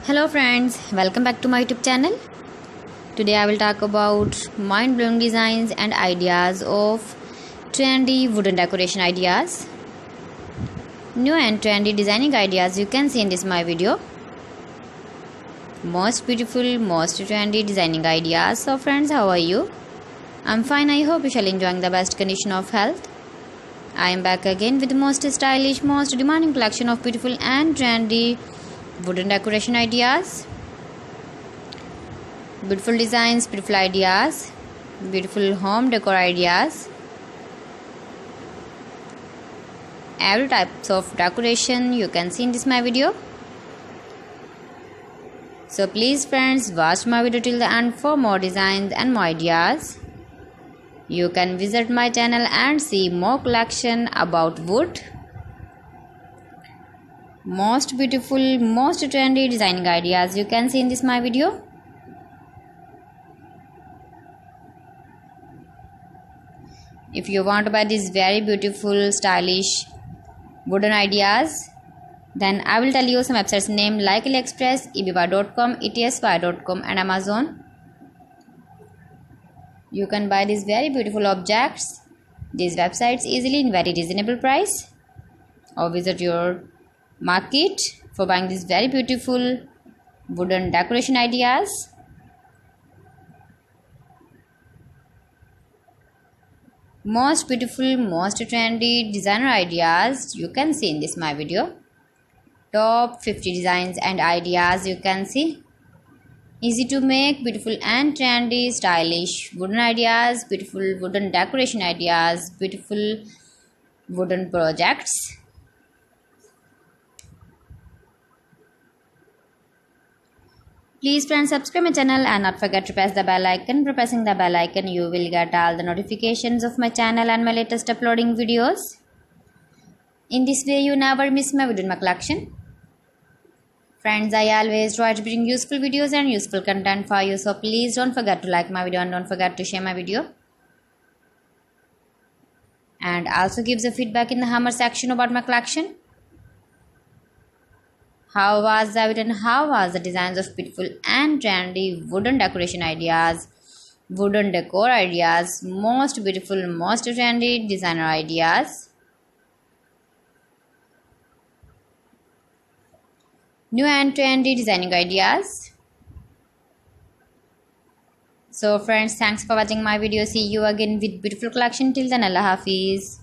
Hello friends, welcome back to my YouTube channel. Today I will talk about mind-blowing designs and ideas of trendy wooden decoration ideas. New and trendy designing ideas you can see in this my video. Most beautiful, most trendy designing ideas. So friends, how are you? I'm fine. I hope you shall enjoying the best condition of health. I am back again with the most stylish, most demanding collection of beautiful and trendy wooden decoration ideas. Beautiful designs, beautiful ideas, beautiful home decor ideas. Every types of decoration you can see in this my video. So please friends, watch my video till the end for more designs and more ideas. You can visit my channel and see more collection about wood. Most beautiful, most trendy designing ideas you can see in this my video. If you want to buy these very beautiful, stylish wooden ideas, then I will tell you some websites name like AliExpress, eBay.com, etsy.com and Amazon. You can buy these very beautiful objects, these websites easily in very reasonable price, or visit your market for buying these very beautiful wooden decoration ideas. Most beautiful, most trendy designer ideas you can see in this my video. Top 50 designs and ideas you can see. Easy to make, beautiful and trendy, stylish wooden ideas, beautiful wooden decoration ideas, beautiful wooden projects. Please friends, subscribe my channel and not forget to press the bell icon. By pressing the bell icon, you will get all the notifications of my channel and my latest uploading videos. In this way, you never miss my video in my collection. Friends, I always try to bring useful videos and useful content for you. So please don't forget to like my video and don't forget to share my video. And also give the feedback in the comment section about my collection. How was the video and how was the designs of beautiful and trendy wooden decoration ideas, wooden decor ideas, most beautiful, most trendy designer ideas. New and trendy designing ideas. So friends, thanks for watching my video. See you again with beautiful collection. Till then, Allah Hafiz.